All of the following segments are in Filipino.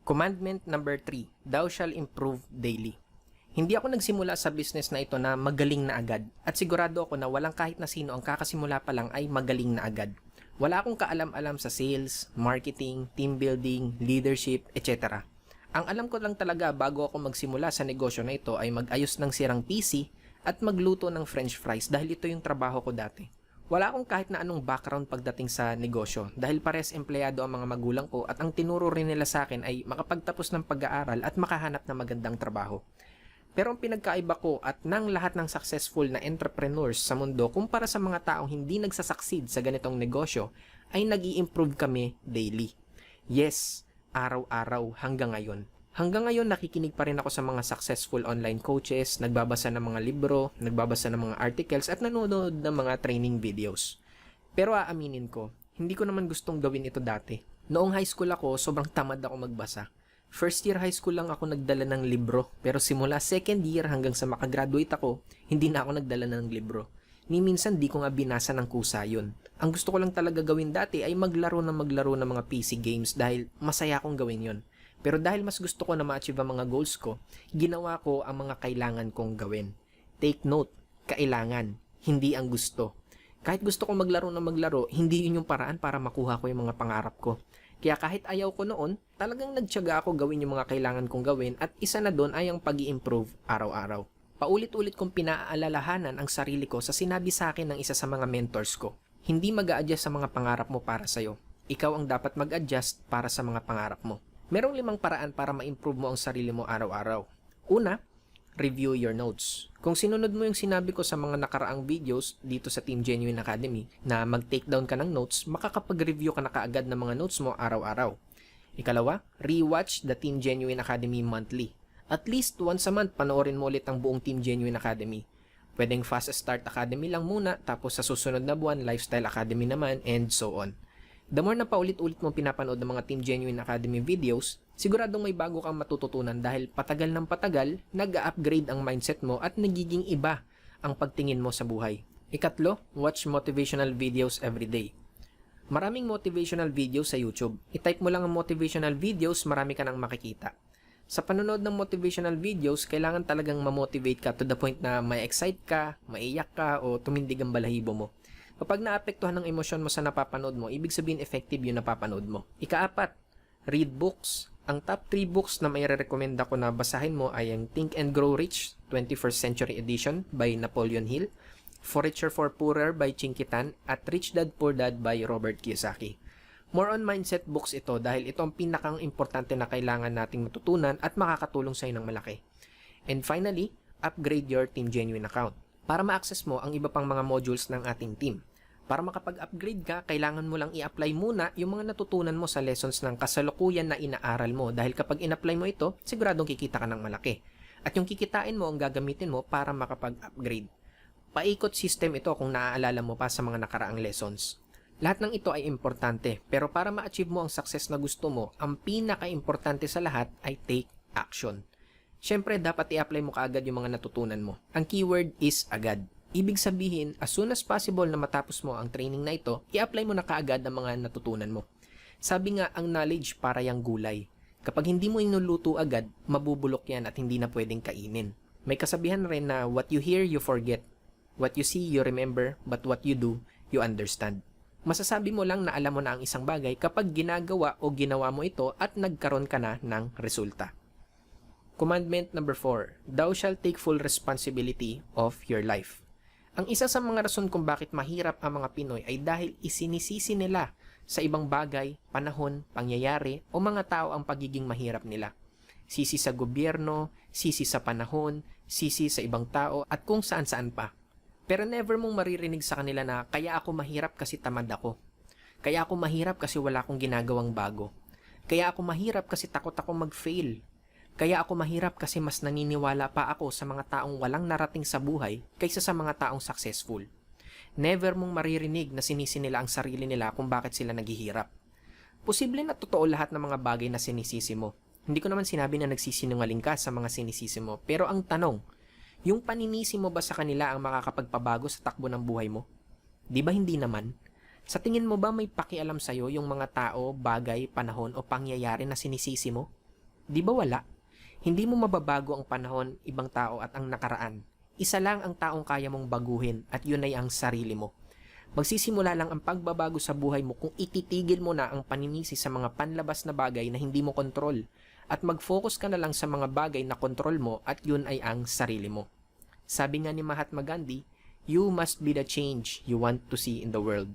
Commandment number 3, thou shall improve daily. Hindi ako nagsimula sa business na ito na magaling na agad at sigurado ako na walang kahit na sino ang kakasimula pa lang ay magaling na agad. Wala akong kaalam-alam sa sales, marketing, team building, leadership, etc. Ang alam ko lang talaga bago ako magsimula sa negosyo na ito ay mag-ayos ng sirang PC at magluto ng french fries dahil ito yung trabaho ko dati. Wala akong kahit na anong background pagdating sa negosyo dahil pares empleyado ang mga magulang ko at ang tinuro rin nila sa akin ay makapagtapos ng pag-aaral at makahanap ng magandang trabaho. Pero ang pinagkaiba ko at ng lahat ng successful na entrepreneurs sa mundo kumpara sa mga taong hindi nagsasucceed sa ganitong negosyo ay nag-i-improve kami daily. Yes, araw-araw hanggang ngayon. Hanggang ngayon nakikinig pa rin ako sa mga successful online coaches, nagbabasa ng mga libro, nagbabasa ng mga articles at nanonood ng mga training videos. Pero aaminin ko, hindi ko naman gustong gawin ito dati. Noong high school ako, sobrang tamad ako magbasa. First year high school lang ako nagdala ng libro, pero simula second year hanggang sa makagraduate ako, hindi na ako nagdala ng libro. Ni minsan di ko nga binasa ng kusa yun. Ang gusto ko lang talaga gawin dati ay maglaro ng mga PC games dahil masaya akong gawin yun. Pero dahil mas gusto ko na ma-achieve ang mga goals ko, ginawa ko ang mga kailangan kong gawin. Take note, kailangan, hindi ang gusto. Kahit gusto kong maglaro, hindi yun yung paraan para makuha ko yung mga pangarap ko. Kaya kahit ayaw ko noon, talagang nagtiyaga ako gawin yung mga kailangan kong gawin at isa na doon ay ang pag-i-improve araw-araw. Paulit-ulit kong pinaalalahanan ang sarili ko sa sinabi sa akin ng isa sa mga mentors ko. Hindi mag-a-adjust sa mga pangarap mo para sa'yo. Ikaw ang dapat mag-adjust para sa mga pangarap mo. Merong 5 paraan para ma-improve mo ang sarili mo araw-araw. Una, review your notes. Kung sinunod mo yung sinabi ko sa mga nakaraang videos dito sa Team Genuine Academy na mag-take down ka ng notes, makakapag-review ka na kaagad ng mga notes mo araw-araw. Ikalawa, rewatch the Team Genuine Academy monthly. At least once a month, panoorin mo ulit ang buong Team Genuine Academy. Pwedeng Fast Start Academy lang muna, tapos sa susunod na buwan, Lifestyle Academy naman, and so on. The more na paulit-ulit mong pinapanood ng mga Team Genuine Academy videos, siguradong may bago kang matututunan dahil patagal ng patagal, nag-upgrade ang mindset mo at nagiging iba ang pagtingin mo sa buhay. Ikatlo, watch motivational videos every day. Maraming motivational videos sa YouTube. I-type mo lang ang motivational videos, marami ka nang makikita. Sa panonood ng motivational videos, kailangan talagang ma-motivate ka to the point na ma-excite ka, maiyak ka, o tumindig ang balahibo mo. Kapag naapektuhan ng emosyon mo sa napapanood mo, ibig sabihin effective yung napapanood mo. Ika-4, read books. Ang top 3 books na may re-recommenda ko na basahin mo ay ang Think and Grow Rich, 21st Century Edition by Napoleon Hill, For Richer for Poorer by Chin Kitan, at Rich Dad Poor Dad by Robert Kiyosaki. More on mindset books ito dahil ito ang pinakang importante na kailangan nating matutunan at makakatulong sa ng malaki. And finally, upgrade your Team Genuine account para ma-access mo ang iba pang mga modules ng ating team. Para makapag-upgrade ka, kailangan mo lang i-apply muna yung mga natutunan mo sa lessons ng kasalukuyan na inaaral mo dahil kapag in-apply mo ito, siguradong kikita ka ng malaki. At yung kikitain mo ang gagamitin mo para makapag-upgrade. Paikot system ito kung naaalala mo pa sa mga nakaraang lessons. Lahat ng ito ay importante, pero para ma-achieve mo ang success na gusto mo, ang pinaka-importante sa lahat ay take action. Siyempre, dapat i-apply mo kaagad yung mga natutunan mo. Ang keyword is agad. Ibig sabihin, as soon as possible na matapos mo ang training na ito, i-apply mo na kaagad ang mga natutunan mo. Sabi nga, ang knowledge para yang gulay. Kapag hindi mo inuluto agad, mabubulok yan at hindi na pwedeng kainin. May kasabihan rin na what you hear, you forget. What you see, you remember. But what you do, you understand. Masasabi mo lang na alam mo na ang isang bagay kapag ginagawa o ginawa mo ito at nagkaroon ka na ng resulta. Commandment number 4, thou shall take full responsibility of your life. Ang isa sa mga rason kung bakit mahirap ang mga Pinoy ay dahil isinisisi nila sa ibang bagay, panahon, pangyayari o mga tao ang pagiging mahirap nila. Sisi sa gobyerno, sisi sa panahon, sisi sa ibang tao at kung saan-saan pa. Pero never mong maririnig sa kanila na kaya ako mahirap kasi tamad ako. Kaya ako mahirap kasi wala akong ginagawang bago. Kaya ako mahirap kasi takot ako mag-fail. Kaya ako mahirap kasi mas naniniwala pa ako sa mga taong walang narating sa buhay kaysa sa mga taong successful. Never mong maririnig na sinisi nila ang sarili nila kung bakit sila naghihirap. Posible na totoo lahat ng mga bagay na sinisisi mo. Hindi ko naman sinabi na nagsisinungaling ka sa mga sinisisi mo, pero ang tanong, yung paninisi mo ba sa kanila ang makakapagpabago sa takbo ng buhay mo? Di ba hindi naman? Sa tingin mo ba may pakialam sa'yo yung mga tao, bagay, panahon o pangyayari na sinisisi mo? Di ba wala? Hindi mo mababago ang panahon, ibang tao at ang nakaraan. Isa lang ang taong kaya mong baguhin at yun ay ang sarili mo. Magsisimula lang ang pagbabago sa buhay mo kung ititigil mo na ang paninisi sa mga panlabas na bagay na hindi mo kontrol at mag-focus ka na lang sa mga bagay na kontrol mo at yun ay ang sarili mo. Sabi nga ni Mahatma Gandhi, you must be the change you want to see in the world.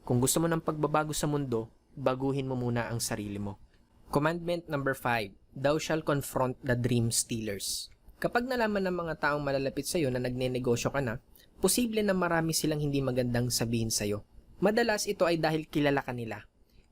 Kung gusto mo ng pagbabago sa mundo, baguhin mo muna ang sarili mo. Commandment number 5, thou shall confront the dream stealers. Kapag nalaman ng mga taong malalapit sa iyo na nagnenegosyo ka na, posible na marami silang hindi magandang sabihin sa iyo. Madalas ito ay dahil kilala ka nila.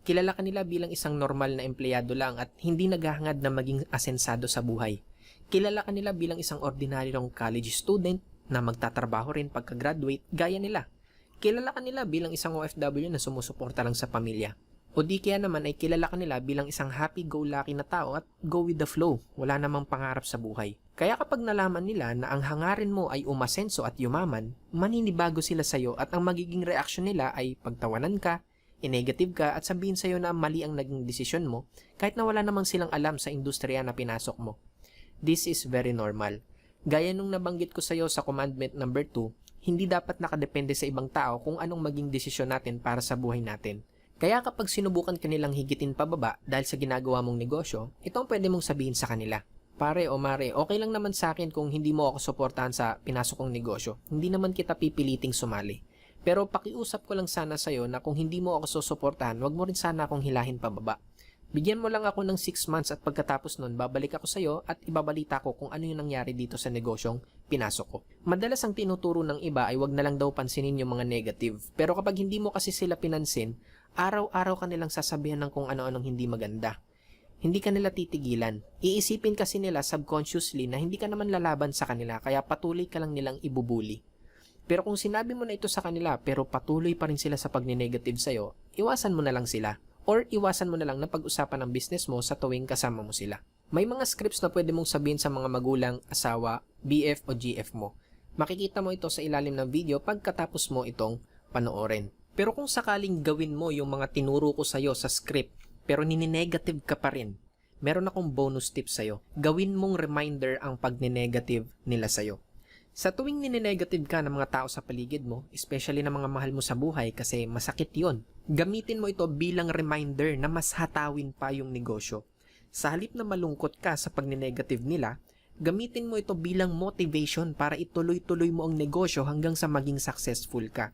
Kilala ka nila bilang isang normal na empleyado lang at hindi naghahangad na maging asensado sa buhay. Kilala ka nila bilang isang ordinaryong college student na magtatrabaho rin pagka-graduate gaya nila. Kilala ka nila bilang isang OFW na sumusuporta lang sa pamilya. O di kaya naman ay kilala ka nila bilang isang happy-go-lucky na tao at go with the flow, wala namang pangarap sa buhay. Kaya kapag nalaman nila na ang hangarin mo ay umasenso at yumaman, maninibago sila sa'yo at ang magiging reaksyon nila ay pagtawanan ka, i-negative ka at sabihin sa'yo na mali ang naging desisyon mo kahit na wala namang silang alam sa industriya na pinasok mo. This is very normal. Gaya nung nabanggit ko sa'yo sa commandment number 2, hindi dapat nakadepende sa ibang tao kung anong maging desisyon natin para sa buhay natin. Kaya kapag sinubukan ka nilang higitin pababa dahil sa ginagawa mong negosyo, ito ang pwede mong sabihin sa kanila. Pare o mare, okay lang naman sa akin kung hindi mo ako suportahan sa pinasok kong negosyo. Hindi naman kita pipiliting sumali. Pero pakiusap ko lang sana sa'yo na kung hindi mo ako susuportahan, wag mo rin sana akong hilahin pababa. Bigyan mo lang ako ng 6 months at pagkatapos nun, babalik ako sa'yo at ibabalita ko kung ano yung nangyari dito sa negosyong pinasok ko. Madalas ang tinuturo ng iba ay wag na lang daw pansinin yung mga negative. Pero kapag hindi mo kasi sila pinansin, araw-araw ka nilang sasabihan ng kung ano-anong hindi maganda. Hindi ka nila titigilan. Iisipin kasi nila subconsciously na hindi ka naman lalaban sa kanila kaya patuloy ka lang nilang ibubuli. Pero kung sinabi mo na ito sa kanila pero patuloy pa rin sila sa pagni-negative sa'yo, iwasan mo na lang sila. Or iwasan mo na lang na pag-usapan ng business mo sa tuwing kasama mo sila. May mga scripts na pwede mong sabihin sa mga magulang, asawa, BF o GF mo. Makikita mo ito sa ilalim ng video pagkatapos mo itong panoorin. Pero kung sakaling gawin mo yung mga tinuro ko sa'yo sa script, pero nini-negative ka pa rin, meron akong bonus tip sa'yo. Gawin mong reminder ang pagni-negative nila sa'yo. Sa tuwing nini-negative ka ng mga tao sa paligid mo, especially ng mga mahal mo sa buhay kasi masakit yon, gamitin mo ito bilang reminder na mas hatawin pa yung negosyo. Sa halip na malungkot ka sa pagni-negative nila, gamitin mo ito bilang motivation para ituloy-tuloy mo ang negosyo hanggang sa maging successful ka.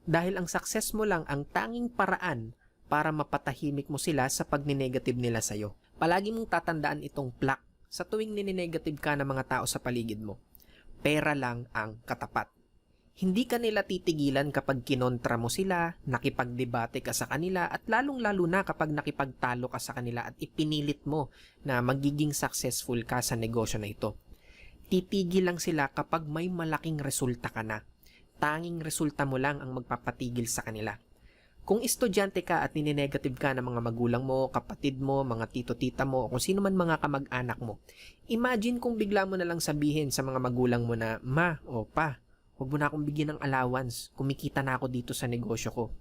Dahil ang success mo lang ang tanging paraan para mapatahimik mo sila sa pagni-negative nila sa'yo. Palagi mong tatandaan itong plak sa tuwing nini-negative ka ng mga tao sa paligid mo. Pera lang ang katapat. Hindi ka nila titigilan kapag kinontra mo sila, nakipagdebate ka sa kanila at lalong-lalo na kapag nakipagtalo ka sa kanila at ipinilit mo na magiging successful ka sa negosyo na ito. Titigil lang sila kapag may malaking resulta ka na. Tanging resulta mo lang ang magpapatigil sa kanila. Kung estudyante ka at nininegative ka ng mga magulang mo, kapatid mo, mga tito-tita mo, o kung sino man mga kamag-anak mo, imagine kung bigla mo na lang sabihin sa mga magulang mo na, Ma o Pa, huwag mo na akong bigyan ng allowance, kumikita na ako dito sa negosyo ko.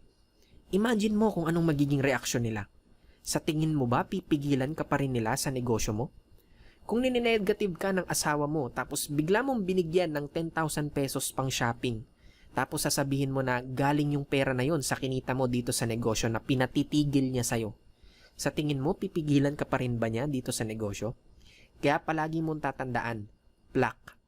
Imagine mo kung anong magiging reaksyon nila. Sa tingin mo ba pipigilan ka pa rin nila sa negosyo mo? Kung nininegative ka ng asawa mo tapos bigla mong binigyan ng 10,000 pesos pang shopping, tapos sasabihin mo na galing yung pera na yon sa kinita mo dito sa negosyo na pinatitigil niya sa'yo. Sa tingin mo, pipigilan ka pa rin ba niya dito sa negosyo? Kaya palagi mong tatandaan, plak.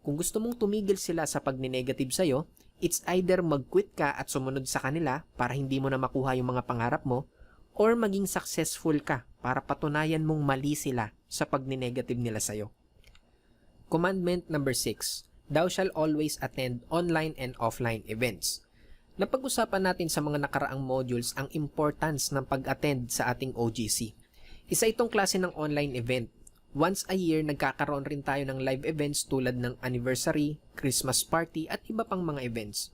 Kung gusto mong tumigil sila sa pagninegative sa'yo, it's either mag-quit ka at sumunod sa kanila para hindi mo na makuha yung mga pangarap mo, or maging successful ka para patunayan mong mali sila sa pagninegative nila sa'yo. Commandment number 6. Thou shall always attend online and offline events. Napag-usapan natin sa mga nakaraang modules ang importance ng pag-attend sa ating OGC. Isa itong klase ng online event. Once a year, nagkakaroon rin tayo ng live events tulad ng anniversary, Christmas party at iba pang mga events.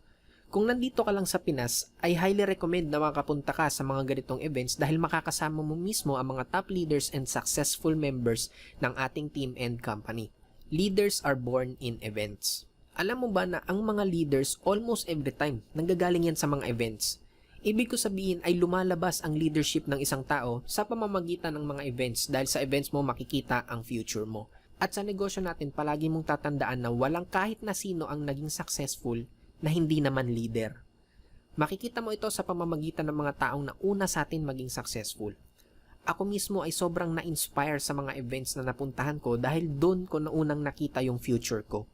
Kung nandito ka lang sa Pinas, ay highly recommend na makapunta ka sa mga ganitong events dahil makakasama mo mismo ang mga top leaders and successful members ng ating team and company. Leaders are born in events. Alam mo ba na ang mga leaders almost every time nanggagaling yan sa mga events? Ibig ko sabihin ay lumalabas ang leadership ng isang tao sa pamamagitan ng mga events dahil sa events mo makikita ang future mo. At sa negosyo natin, palagi mong tatandaan na walang kahit na sino ang naging successful na hindi naman leader. Makikita mo ito sa pamamagitan ng mga taong nauna sa atin maging successful. Ako mismo ay sobrang na-inspire sa mga events na napuntahan ko dahil doon ko naunang nakita yung future ko.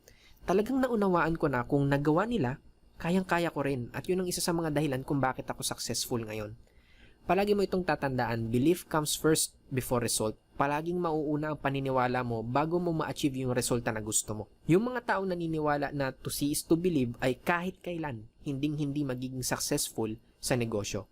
Talagang naunawaan ko na kung nagawa nila, kayang-kaya ko rin at yun ang isa sa mga dahilan kung bakit ako successful ngayon. Palagi mo itong tatandaan, belief comes first before result. Palaging mauuna ang paniniwala mo bago mo ma-achieve yung resulta na gusto mo. Yung mga taong naniniwala na to see is to believe ay kahit kailan hinding-hindi magiging successful sa negosyo.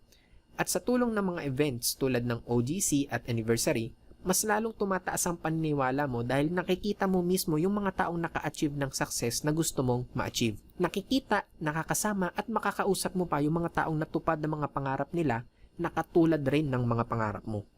At sa tulong ng mga events tulad ng OGC at anniversary, mas lalong tumataas ang paniniwala mo dahil nakikita mo mismo yung mga taong naka-achieve ng success na gusto mong ma-achieve. Nakikita, nakakasama at makakausap mo pa yung mga taong natupad ng mga pangarap nila na katulad rin ng mga pangarap mo.